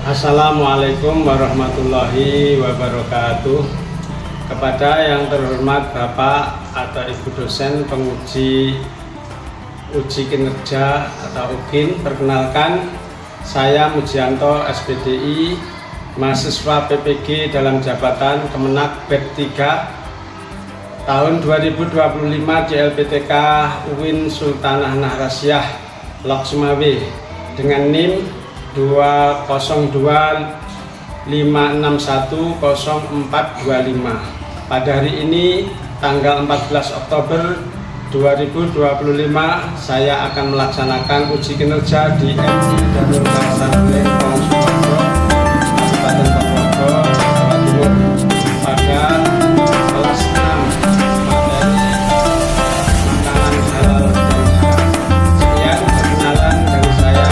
Assalamualaikum warahmatullahi wabarakatuh. Kepada yang terhormat Bapak atau Ibu dosen penguji uji kinerja atau UGIN, perkenalkan saya Mujianto SPDI, mahasiswa PPG dalam jabatan Kemenak BED 3 tahun 2025 di LPTK UIN Sultanah Nahrasyah Lok Sumawe dengan NIM 20256100425. Pada hari ini tanggal 14 Oktober 2025 saya akan melaksanakan uji kinerja di MI Darul Kausar Lengkong Sukoharjo, Kabupaten Purworejo, Jawa Timur pada kelas 6 materi makanan halal dan sehat. Sekian perkenalan dari saya.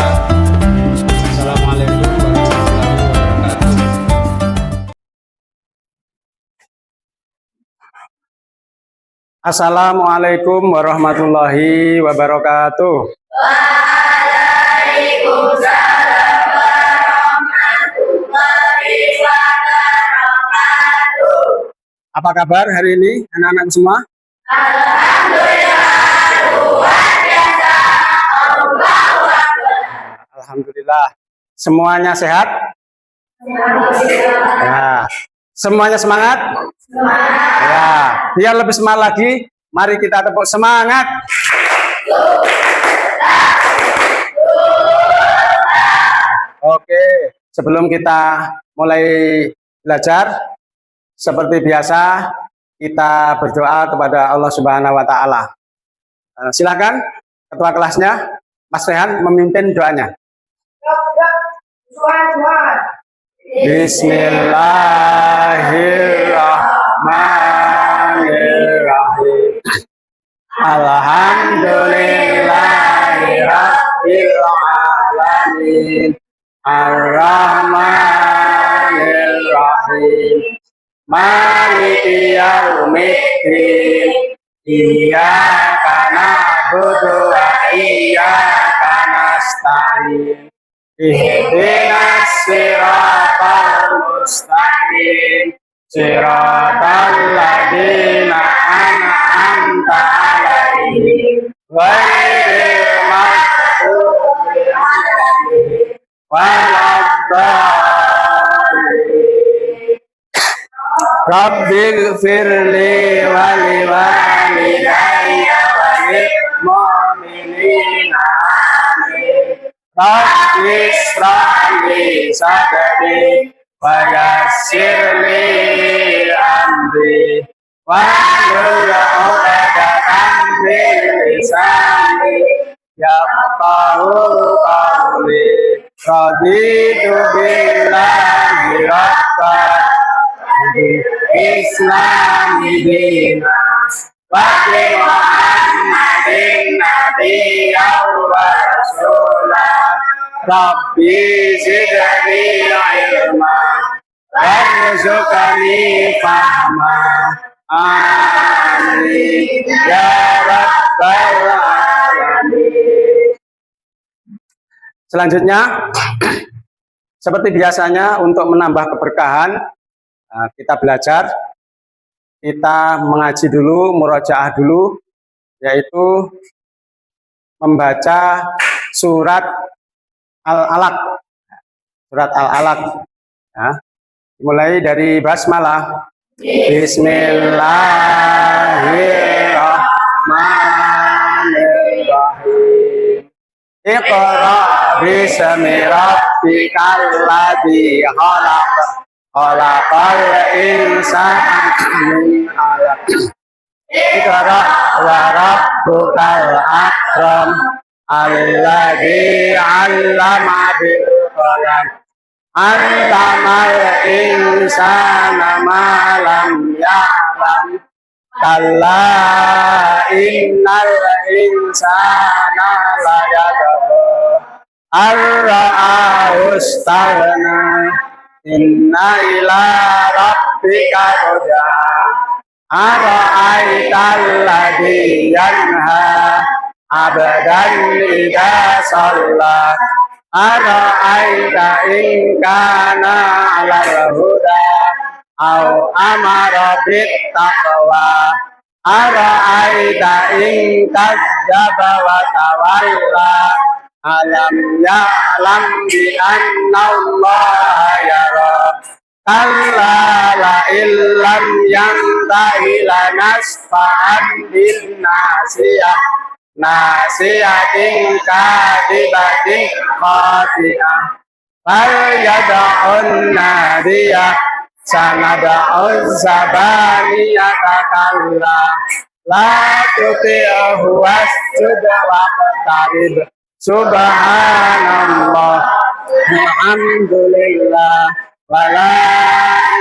Assalamualaikum warahmatullahi wabarakatuh. Assalamualaikum warahmatullahi wabarakatuh. Waalaikumsalam warahmatullahi wabarakatuh. Apa kabar hari ini anak-anak semua? Alhamdulillah, luar biasa. Allahu Akbar. Alhamdulillah. Semuanya sehat? Alhamdulillah. Ya. Semuanya semangat? Semangat. Ya. Biar lebih semangat lagi, mari kita tepuk semangat. Oke, sebelum kita mulai belajar, seperti biasa kita berdoa kepada Allah Subhanahu wa taala. Silakan ketua kelasnya Mas Rehan memimpin doanya. Bismillahirrahmanirrahim. Alhamdulillahirabbil alamin. Ar-Rahmanir-Rahim. Maliki yaumiddin. Iyyaka na'budu wa iyyaka nasta'in. Ihdinas siratal mustaqim. Siratal ladzina an'amta 'alaihim ghairil maghdubi 'alaihim waladdallin. Rabbighfirli wa liwalidayya wa lil mu'minina amin. Rabbi ishrah li sadri wa yassir li amri wahlul 'uqdatam min lisani yafqahu qawli. Raditu billahi rabban Islami dinas wa bi Muhammadin nabiyyan wa rasulah. Rabbi zidni ilma warzuqni fahma. Amin ya rabbal alamin. Selanjutnya, seperti biasanya untuk menambah keberkahan, kita belajar, kita mengaji dulu, murojaah dulu, yaitu membaca surat Al-Alaq. Surat Al-Alaq. Ya. Mulai dari basmalah. Bismillahirrahmanirrahim. Iqra bismi rabbikal ladzi khalaq. Khalaqal insana min 'alaq. Iqra wa rabbukal akram. Alladzi 'allama bil qalam. 'Allamal insana ma lam ya'lam. Kalla innal insana la yatgha ar-ra'ahu istaghna. Inna ila rabbika ruj'a. Ara'aital ladzi yanha abdan idza shalla. ara'aita in kana 'alal huda au amara bit taqwa ara'aita in kadzdzaba wa tawalla alam ya'lam bi anna Allah yara kalla la illam yantahi lanasfa'an bin nasiyah nasiyatin kadibatin khati'ah fal yada'un nadiyah sanada'un zabaniyata kalla la tuti'ahu wasjud waqtarib subhanallah walhamdulillah wala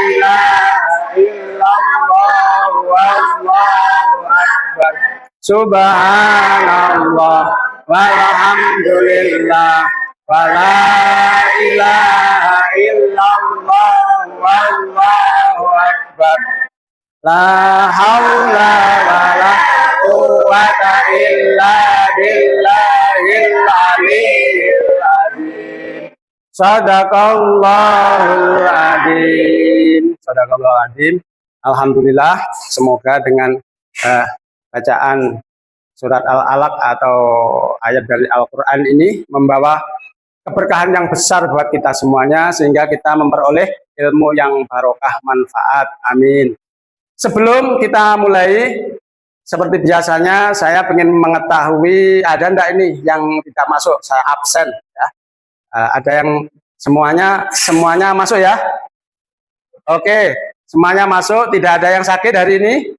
ilaha illallah wallahu akbar subhanallah walhamdulillah wala ilaha illallah wallahu akbar la haula wala quwwata illa billahil aliyyil azim sadaqallahul azim sadaqallahul azim. Alhamdulillah, semoga dengan bacaan surat Al-Alaq atau ayat dari Al-Quran ini membawa keberkahan yang besar buat kita semuanya sehingga kita memperoleh ilmu yang barokah manfaat. Amin. Sebelum kita mulai, seperti biasanya saya ingin mengetahui ada enggak ini yang tidak masuk, saya absen ya. Ada yang semuanya masuk ya. Oke, semuanya masuk, tidak ada yang sakit hari ini.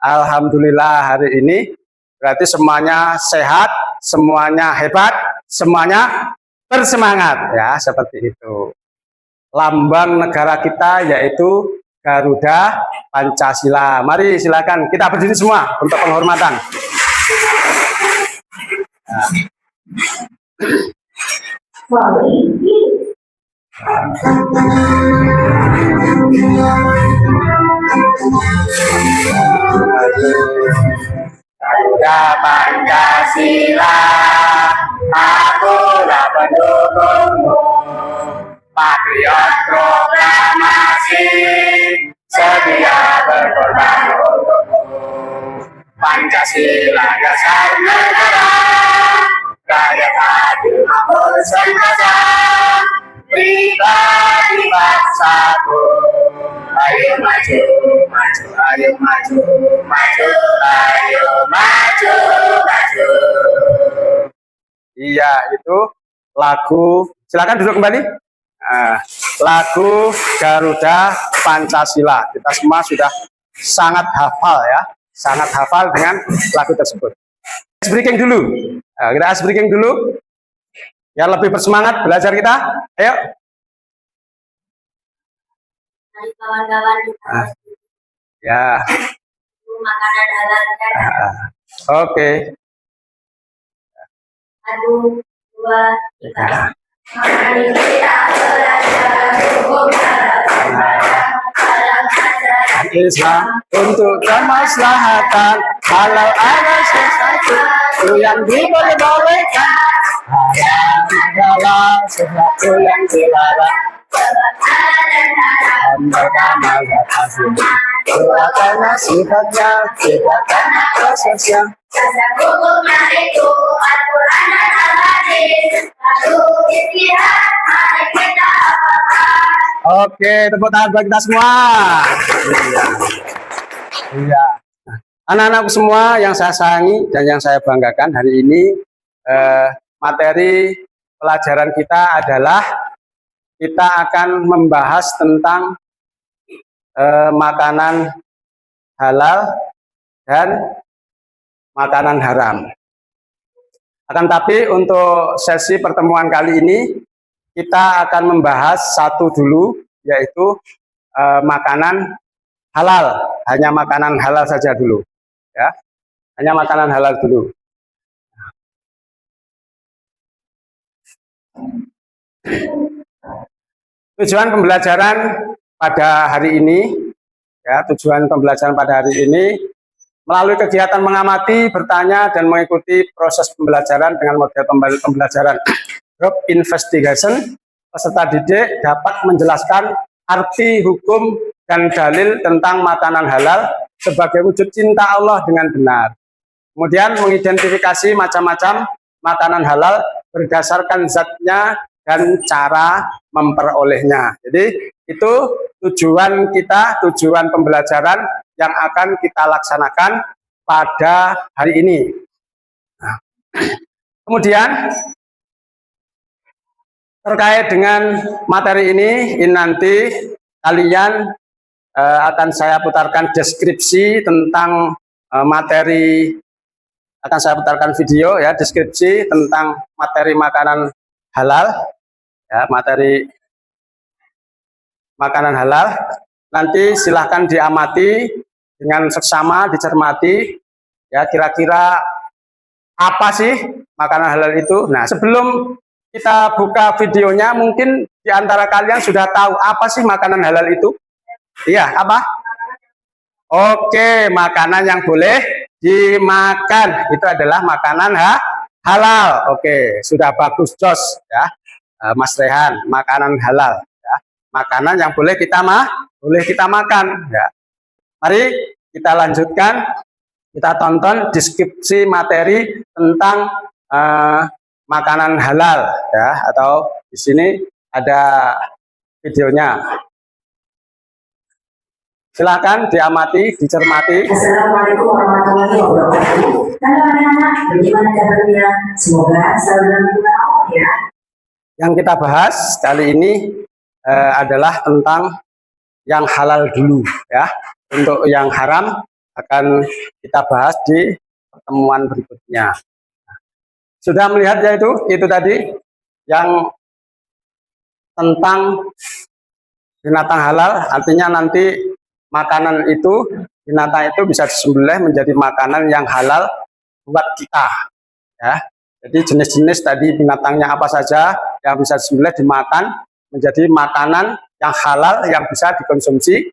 Alhamdulillah hari ini berarti semuanya sehat, semuanya hebat, semuanya bersemangat ya, seperti itu. Lambang negara kita yaitu Garuda Pancasila. Mari silakan kita berdiri semua untuk penghormatan. Garuda Pancasila, akulah pendukungmu. Patriot proklamasi, sedia berkorban untukmu. Pancasila dasar negara, rakyat adil makmur sentosa, pribadi bangsaku. Ayo maju, maju, ayo maju, maju, ayo maju, maju. Iya, itu lagu. Silakan duduk kembali. Lagu Garuda Pancasila. Kita semua sudah sangat hafal ya, sangat hafal dengan lagu tersebut. Ice breaking dulu. Kita ice breaking dulu. Ya, lebih bersemangat belajar kita. Ayo. Kawan-kawan Ya. makanan halal kan? Oke. 1, 2, 3. Ya. Mari kita belajar hukum dalam ajaran Islam untuk kemaslahatan halal ada sesuatu yang diperbolehkan, haram adalah sesuatu yang dilarang. Pertama kasih dua karena sifatnya, tiga karena prosesnya. dasar hukumnya itu Al-Quran dan Al-Hadis. Lalu istihad, mari kita amalkan. Oke, tepuk tangan buat kita semua. Iya. Anak-anakku semua yang saya sayangi dan yang saya banggakan, hari ini materi pelajaran kita adalah kita akan membahas tentang makanan halal dan makanan haram. Akan tapi untuk sesi pertemuan kali ini kita akan membahas satu dulu, yaitu makanan halal. Hanya makanan halal saja dulu, ya. Hanya makanan halal dulu. Tujuan pembelajaran pada hari ini, ya, tujuan pembelajaran pada hari ini melalui kegiatan mengamati, bertanya, dan mengikuti proses pembelajaran dengan model pembelajaran Group Investigation, peserta didik dapat menjelaskan arti hukum dan dalil tentang makanan halal sebagai wujud cinta Allah dengan benar. Kemudian mengidentifikasi macam-macam makanan halal berdasarkan zatnya dan cara memperolehnya. Jadi itu tujuan kita, tujuan pembelajaran yang akan kita laksanakan pada hari ini. Nah, kemudian terkait dengan materi ini nanti kalian akan saya putarkan deskripsi tentang materi, akan saya putarkan video ya, deskripsi tentang materi makanan halal, ya, materi makanan halal. Nanti silahkan diamati dengan seksama, dicermati, ya, kira-kira apa sih makanan halal itu. Nah, sebelum kita buka videonya, mungkin di antara kalian sudah tahu apa sih makanan halal itu? Iya, apa? Oke, makanan yang boleh dimakan itu adalah makanan halal. Oke, sudah bagus, Jos, ya, Mas Rehan, makanan halal, ya. Makanan yang boleh kita makan, ya. Mari kita lanjutkan, kita tonton deskripsi materi tentang makanan halal, ya, atau di sini ada videonya. Silakan diamati, dicermati. Assalamualaikum warahmatullahi wabarakatuh. Halo anak-anak, bagaimana kabarnya? Semoga selalu dalam lindungan Allah ya. Yang kita bahas kali ini adalah tentang yang halal dulu, ya. Untuk yang haram akan kita bahas di pertemuan berikutnya. Sudah melihat ya itu tadi yang tentang binatang halal, artinya nanti makanan itu, binatang itu bisa disembelih menjadi makanan yang halal buat kita, ya. Jadi jenis-jenis tadi binatangnya apa saja yang bisa disembelih dimakan menjadi makanan yang halal yang bisa dikonsumsi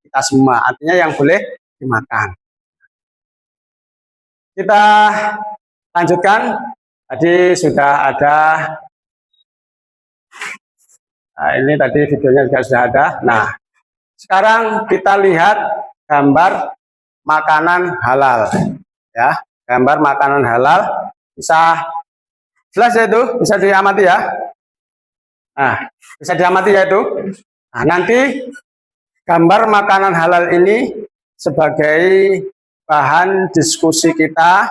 kita semua, artinya yang boleh dimakan. Kita lanjutkan, tadi sudah ada, nah ini tadi videonya juga sudah ada. Nah, sekarang kita lihat gambar makanan halal, ya, gambar makanan halal, bisa jelas ya itu, bisa diamati ya. Nah, bisa diamati ya itu. Nah, nanti gambar makanan halal ini sebagai bahan diskusi kita,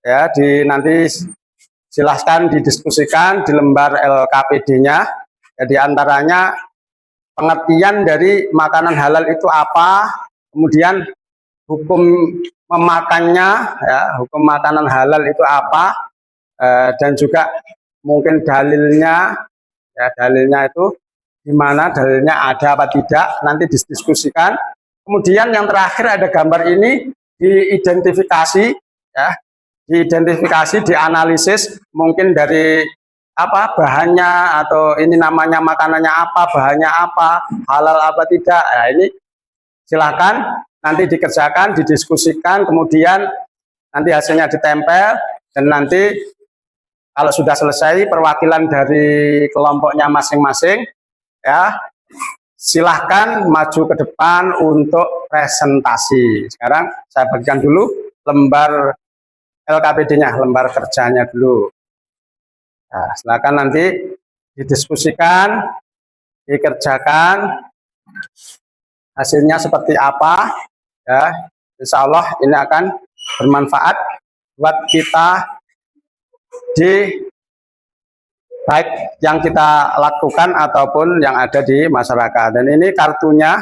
ya, nanti silahkan didiskusikan di lembar LKPD-nya. Jadi antaranya pengertian dari makanan halal itu apa, kemudian hukum memakannya, ya, hukum makanan halal itu apa, dan juga mungkin dalilnya, ya, dalilnya itu di mana, dalilnya ada apa tidak, nanti didiskusikan. Kemudian yang terakhir ada gambar ini diidentifikasi, ya, diidentifikasi, dianalisis, mungkin dari apa bahannya, atau ini namanya makanannya apa, bahannya apa, halal apa tidak. Nah, ini silakan nanti dikerjakan, didiskusikan, kemudian nanti hasilnya ditempel, dan nanti kalau sudah selesai perwakilan dari kelompoknya masing-masing, ya, silahkan maju ke depan untuk presentasi. Sekarang saya bagikan dulu lembar LKPD-nya, lembar kerjanya dulu. Nah, silakan nanti didiskusikan, dikerjakan, hasilnya seperti apa, ya. Insya Allah ini akan bermanfaat buat kita di baik yang kita lakukan ataupun yang ada di masyarakat. Dan ini kartunya.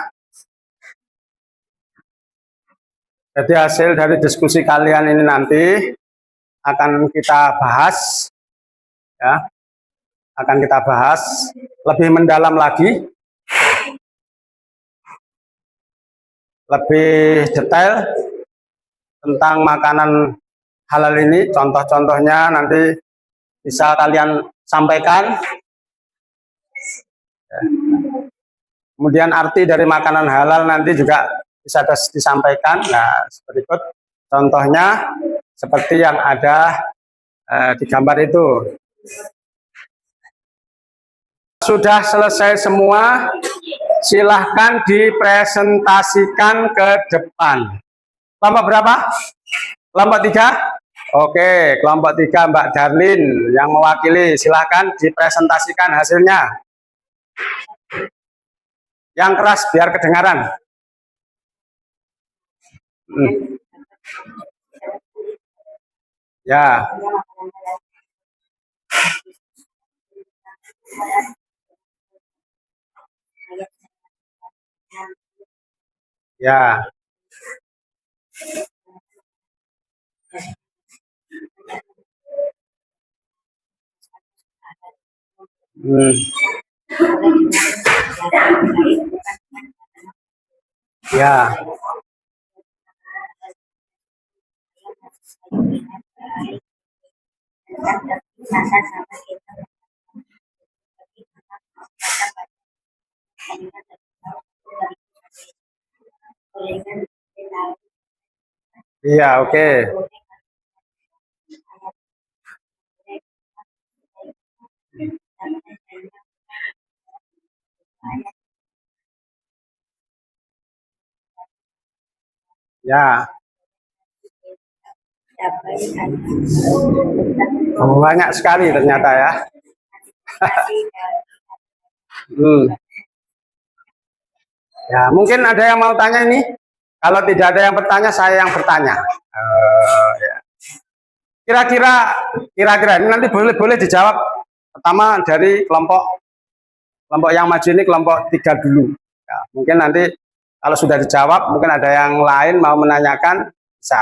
Jadi hasil dari diskusi kalian ini nanti akan kita bahas, ya, akan kita bahas lebih mendalam lagi, lebih detail tentang makanan halal ini. Contoh-contohnya nanti bisa kalian sampaikan. Kemudian arti dari makanan halal nanti juga bisa disampaikan. Nah, berikut contohnya seperti yang ada di gambar itu. Sudah selesai semua, silahkan dipresentasikan ke depan. Kelompok berapa? Kelompok 3? Oke, kelompok 3 Mbak Darlin yang mewakili, silahkan dipresentasikan hasilnya. Yang keras biar kedengaran. Ya. Ya. Ya. Iya, oke. Ya. Oh, banyak sekali ternyata ya. Ya, mungkin ada yang mau tanya ini. Kalau tidak ada yang bertanya, saya yang bertanya. Ya. Kira-kira ini nanti boleh dijawab. Pertama dari kelompok yang maju ini kelompok 3 dulu. Ya, mungkin nanti kalau sudah dijawab, mungkin ada yang lain mau menanyakan, bisa.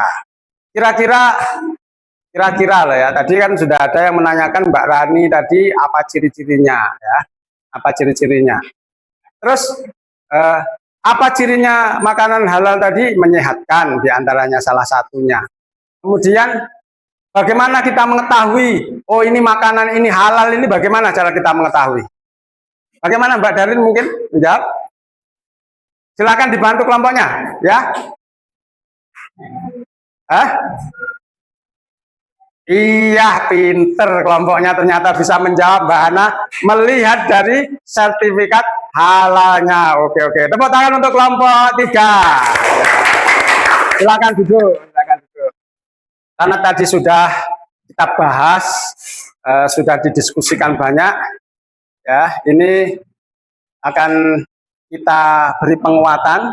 Kira-kira loh ya. Tadi kan sudah ada yang menanyakan Mbak Rani tadi apa ciri-cirinya ya. Apa ciri-cirinya? Terus apa cirinya makanan halal tadi? Menyehatkan diantaranya salah satunya. Kemudian bagaimana kita mengetahui, oh ini makanan ini halal, ini bagaimana cara kita mengetahui? Bagaimana Mbak Darlin mungkin menjawab? Silakan dibantu kelompoknya, ya. Iya, pinter kelompoknya ternyata bisa menjawab Mbak Hana, melihat dari sertifikat halalnya. Oke. Tepuk tangan untuk kelompok 3. Silakan duduk. Karena tadi sudah kita bahas, sudah didiskusikan banyak, ya. Ini akan kita beri penguatan.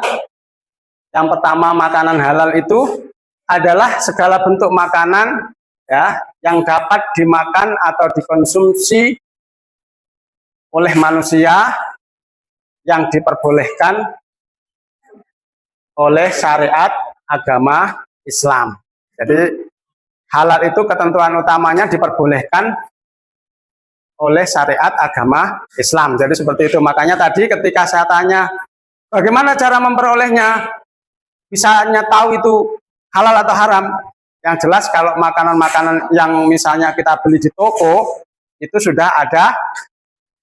Yang pertama, makanan halal itu adalah segala bentuk makanan ya yang dapat dimakan atau dikonsumsi oleh manusia yang diperbolehkan oleh syariat agama Islam. Jadi halal itu ketentuan utamanya diperbolehkan oleh syariat agama Islam. Jadi seperti itu. Makanya tadi ketika saya tanya bagaimana cara memperolehnya, bisanya tahu itu halal atau haram. Yang jelas kalau makanan-makanan yang misalnya kita beli di toko itu sudah ada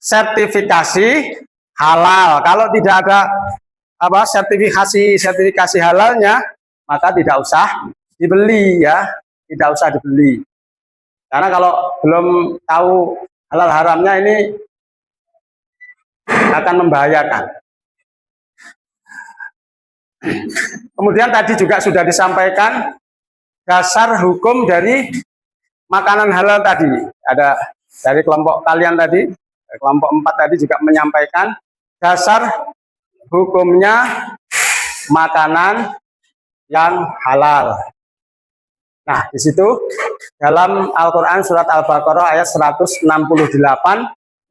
sertifikasi halal. Kalau tidak ada sertifikasi halalnya, maka tidak usah dibeli ya, tidak usah dibeli. Karena kalau belum tahu halal haramnya ini akan membahayakan. Kemudian tadi juga sudah disampaikan dasar hukum dari makanan halal tadi. Ada dari kelompok kalian tadi, kelompok 4 tadi juga menyampaikan dasar hukumnya makanan yang halal. Nah, di situ dalam Al-Qur'an surat Al-Baqarah ayat 168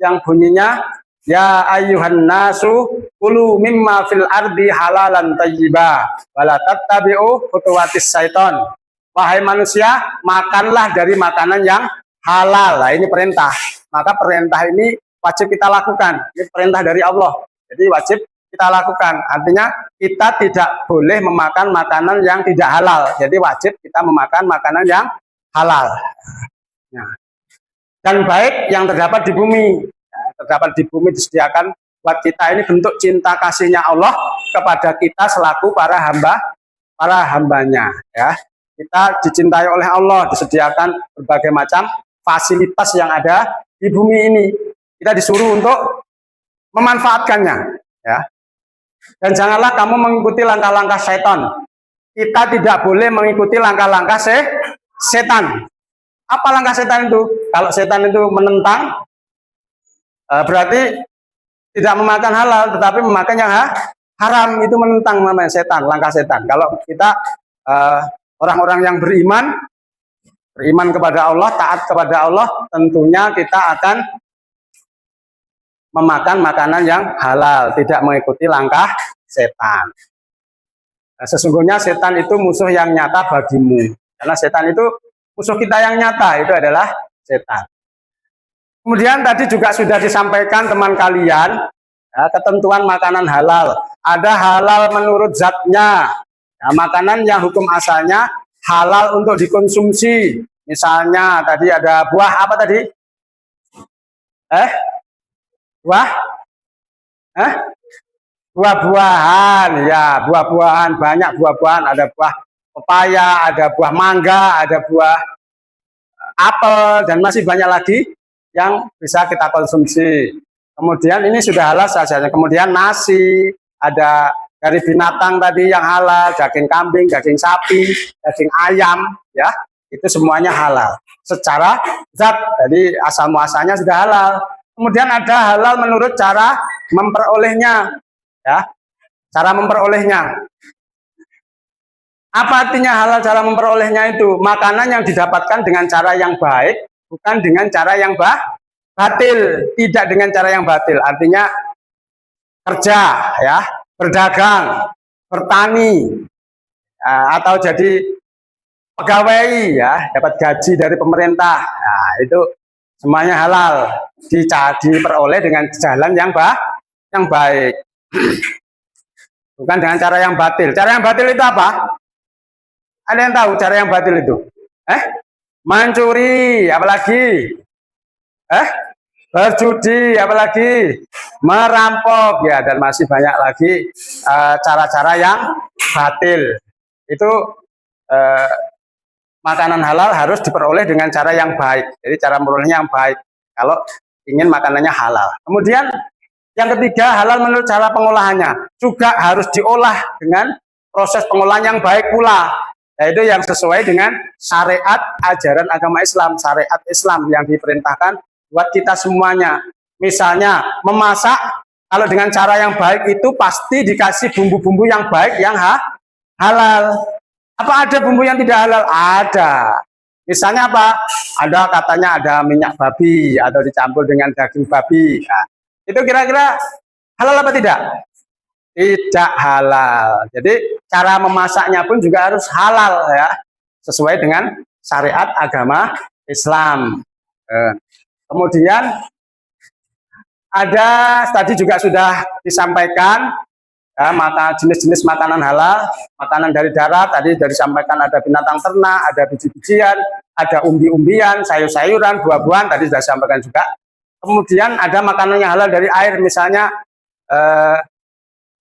yang bunyinya ya ayyuhan nasu kulu mimma fil ardi halalan tayyiba wala tattabi'u khutuwatis syaiton. Wahai manusia, makanlah dari makanan yang halal. Nah, ini perintah. Maka perintah ini wajib kita lakukan. Ini perintah dari Allah. Jadi wajib kita lakukan. Artinya kita tidak boleh memakan makanan yang tidak halal. Jadi wajib kita memakan makanan yang halal. Nah, dan baik yang terdapat di bumi. Terdapat di bumi disediakan buat kita, ini bentuk cinta kasihnya Allah kepada kita selaku para hambanya ya. Kita dicintai oleh Allah, disediakan berbagai macam fasilitas yang ada di bumi ini. Kita disuruh untuk memanfaatkannya, ya. Dan janganlah kamu mengikuti langkah-langkah setan. Kita tidak boleh mengikuti langkah-langkah setan. Apa langkah setan itu? Kalau setan itu menentang, berarti tidak memakan halal, tetapi memakan yang haram. Itu menentang namanya setan, langkah setan. Kalau kita orang-orang yang beriman kepada Allah, taat kepada Allah, tentunya kita akan memakan makanan yang halal, tidak mengikuti langkah setan. Nah, sesungguhnya setan itu musuh yang nyata bagimu, karena setan itu musuh kita yang nyata, itu adalah setan. Kemudian tadi juga sudah disampaikan teman kalian, ya, ketentuan makanan halal. Ada halal menurut zatnya, ya, makanan yang hukum asalnya halal untuk dikonsumsi. Misalnya tadi ada buah apa tadi? Buah-buahan, ya, buah-buahan, banyak buah-buahan, ada buah pepaya, ada buah mangga, ada buah apel, dan masih banyak lagi yang bisa kita konsumsi. Kemudian ini sudah halal saja. Kemudian nasi, ada dari binatang tadi yang halal, daging kambing, daging sapi, daging ayam, ya, itu semuanya halal secara zat, jadi asal muasalnya sudah halal. Kemudian ada halal menurut cara memperolehnya, ya, cara memperolehnya. Apa artinya halal cara memperolehnya itu? Makanan yang didapatkan dengan cara yang baik, bukan dengan cara yang batil, tidak dengan cara yang batil. Artinya kerja, ya, berdagang, bertani, atau jadi pegawai, ya, dapat gaji dari pemerintah. Nah, itu semuanya halal, diperoleh dengan jalan yang baik, bukan dengan cara yang batil. Cara yang batil itu apa? Ada yang tahu cara yang batil itu? Mencuri, apalagi? Berjudi, apalagi? Merampok, ya, dan masih banyak lagi cara-cara yang batil. Itu makanan halal harus diperoleh dengan cara yang baik. Jadi cara memperolehnya yang baik kalau ingin makanannya halal. Kemudian yang ketiga, halal menurut cara pengolahannya. Juga harus diolah dengan proses pengolahan yang baik pula. Yaitu yang sesuai dengan syariat ajaran agama Islam, syariat Islam yang diperintahkan buat kita semuanya. Misalnya memasak, kalau dengan cara yang baik itu pasti dikasih bumbu-bumbu yang baik, yang halal. Apa ada bumbu yang tidak halal? Ada. Misalnya apa? Ada, katanya ada minyak babi atau dicampur dengan daging babi. Nah, itu kira-kira halal apa tidak? Tidak halal. Jadi cara memasaknya pun juga harus halal, ya, sesuai dengan syariat agama Islam. Kemudian ada tadi juga sudah disampaikan, ya, maka jenis-jenis makanan halal, makanan dari darat tadi sudah disampaikan, ada binatang ternak, ada biji-bijian, ada umbi-umbian, sayur-sayuran, buah-buahan tadi sudah disampaikan juga. Kemudian ada makanan yang halal dari air, misalnya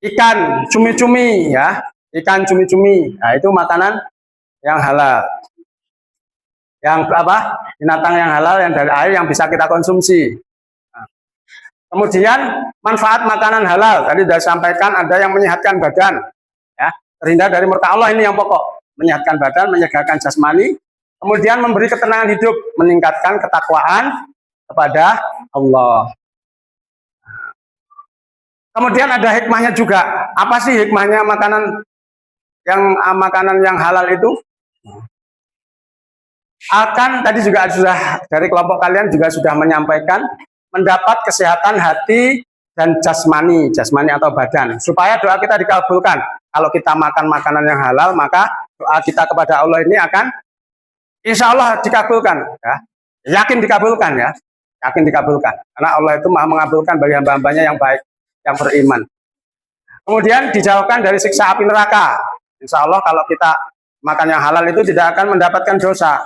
ikan cumi-cumi, ya, ikan cumi-cumi. Nah, itu makanan yang halal. Yang apa? Binatang yang halal yang dari air yang bisa kita konsumsi. Nah, kemudian manfaat makanan halal tadi sudah disampaikan, ada yang menyehatkan badan, ya, terhindar dari murka Allah, ini yang pokok, menyehatkan badan, menyegarkan jasmani, kemudian memberi ketenangan hidup, meningkatkan ketakwaan kepada Allah. Kemudian ada hikmahnya juga. Apa sih hikmahnya makanan yang halal itu? Akan tadi juga sudah dari kelompok kalian juga sudah menyampaikan, mendapat kesehatan hati dan jasmani atau badan, supaya doa kita dikabulkan. Kalau kita makan makanan yang halal, maka doa kita kepada Allah ini akan insya Allah dikabulkan, ya. Yakin dikabulkan, ya, yakin dikabulkan, karena Allah itu maha mengabulkan bagi hamba-hambanya yang baik, yang beriman. Kemudian dijauhkan dari siksa api neraka. Insya Allah kalau kita makan yang halal itu tidak akan mendapatkan dosa,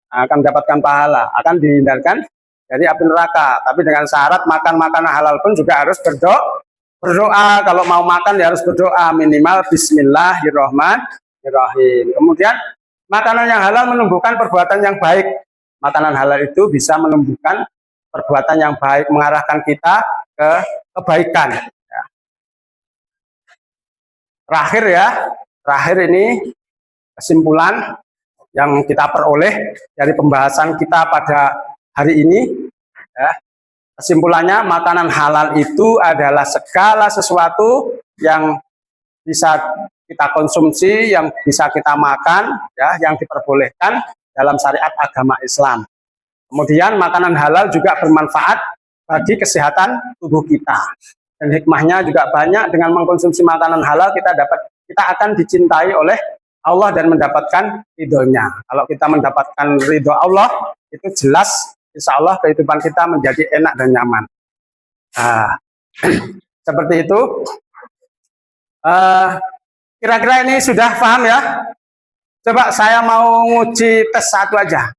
akan mendapatkan pahala, akan dihindarkan dari api neraka. Tapi dengan syarat makan makanan halal pun juga harus berdoa. Kalau mau makan ya harus berdoa, minimal Bismillahirrahmanirrahim. Kemudian makanan yang halal menumbuhkan perbuatan yang baik. Makanan halal itu bisa menumbuhkan perbuatan yang baik, mengarahkan kita ke kebaikan. Ya. Terakhir ini kesimpulan yang kita peroleh dari pembahasan kita pada hari ini. Ya. Kesimpulannya, makanan halal itu adalah segala sesuatu yang bisa kita konsumsi, yang bisa kita makan, ya, yang diperbolehkan dalam syariat agama Islam. Kemudian makanan halal juga bermanfaat bagi kesehatan tubuh kita. Dan hikmahnya juga banyak. Dengan mengkonsumsi makanan halal kita akan dicintai oleh Allah dan mendapatkan ridhonya. Kalau kita mendapatkan ridho Allah, itu jelas insya Allah kehidupan kita menjadi enak dan nyaman. Nah, seperti itu. Kira-kira ini sudah paham ya? Coba saya mau nguji tes satu aja.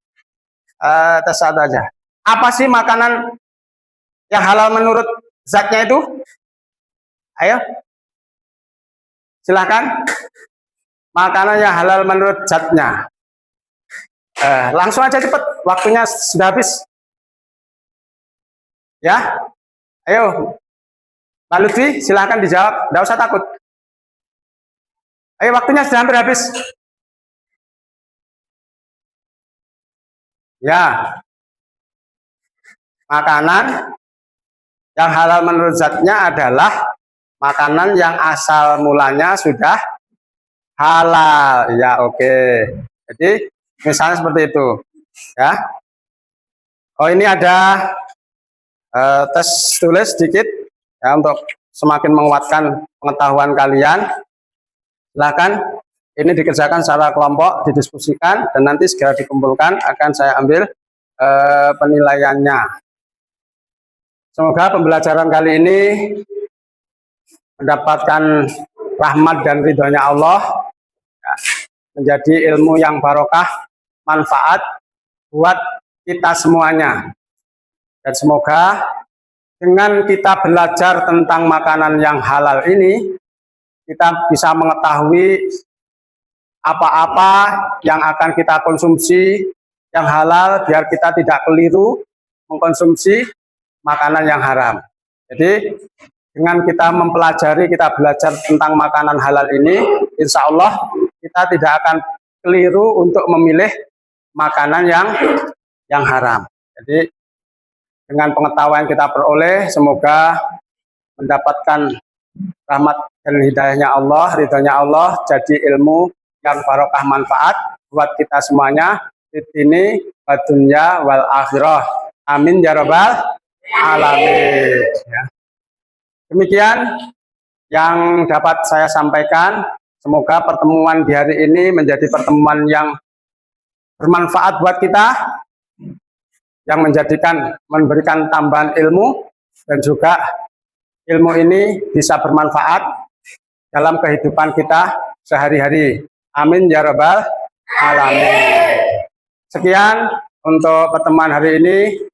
Apa sih makanan yang halal menurut zatnya itu? Ayo. Silahkan. Makanan yang halal menurut zatnya. Langsung aja cepat, waktunya sudah habis. Ya, ayo, Mbak Lutfi, silahkan dijawab, tidak usah takut. Ayo, waktunya sudah hampir habis. Ya, makanan yang halal menurut zatnya adalah makanan yang asal mulanya sudah halal. Ya, oke. Jadi misalnya seperti itu, ya. Oh, ini ada tes tulis sedikit ya untuk semakin menguatkan pengetahuan kalian. Silakan, ini dikerjakan secara kelompok, didiskusikan dan nanti segera dikumpulkan, akan saya ambil penilaiannya. Semoga pembelajaran kali ini mendapatkan rahmat dan ridhonya Allah, ya, menjadi ilmu yang barokah, manfaat buat kita semuanya. Dan semoga dengan kita belajar tentang makanan yang halal ini, kita bisa mengetahui apa-apa yang akan kita konsumsi yang halal, biar kita tidak keliru mengkonsumsi makanan yang haram. Jadi dengan kita mempelajari, kita belajar tentang makanan halal ini, insya Allah kita tidak akan keliru untuk memilih makanan yang haram. Jadi dengan pengetahuan yang kita peroleh, semoga mendapatkan rahmat dan hidayahnya Allah, ridhonya Allah, jadi ilmu yang barokah manfaat buat kita semuanya di sini, dunya wal akhirah. Amin ya rabbal alamin. Ya. Demikian yang dapat saya sampaikan. Semoga pertemuan di hari ini menjadi pertemuan yang bermanfaat buat kita, yang memberikan tambahan ilmu, dan juga ilmu ini bisa bermanfaat dalam kehidupan kita sehari-hari. Amin ya rabbal alamin. Sekian untuk pertemuan hari ini.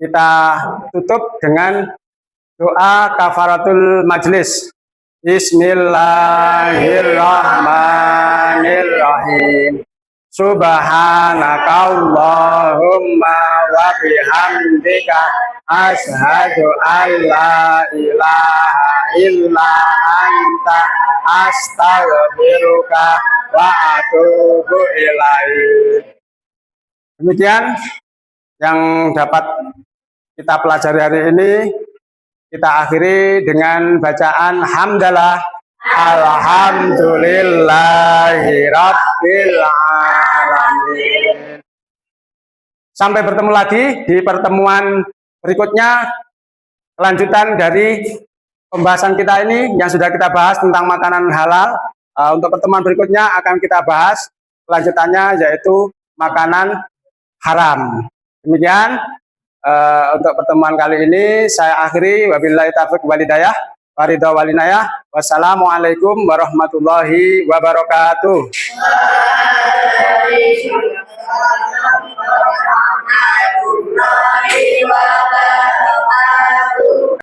Kita tutup dengan doa kafaratul majlis. Bismillahirrahmanirrahim. Subhanakallahumma wa bihamdika asyhadu an la ilaha illa anta astaghfiruka wa atubu ilaik. Demikian yang dapat kita pelajari hari ini. Kita akhiri dengan bacaan hamdalah alhamdulillahirabbil alamin. Sampai bertemu lagi di pertemuan berikutnya, kelanjutan dari pembahasan kita ini yang sudah kita bahas tentang makanan halal. Untuk pertemuan berikutnya akan kita bahas kelanjutannya, yaitu makanan haram. Demikian untuk pertemuan kali ini saya akhiri. Wabillahi taufiq wal hidayah, waridho walinayah. Wassalamualaikum warahmatullahi wabarakatuh.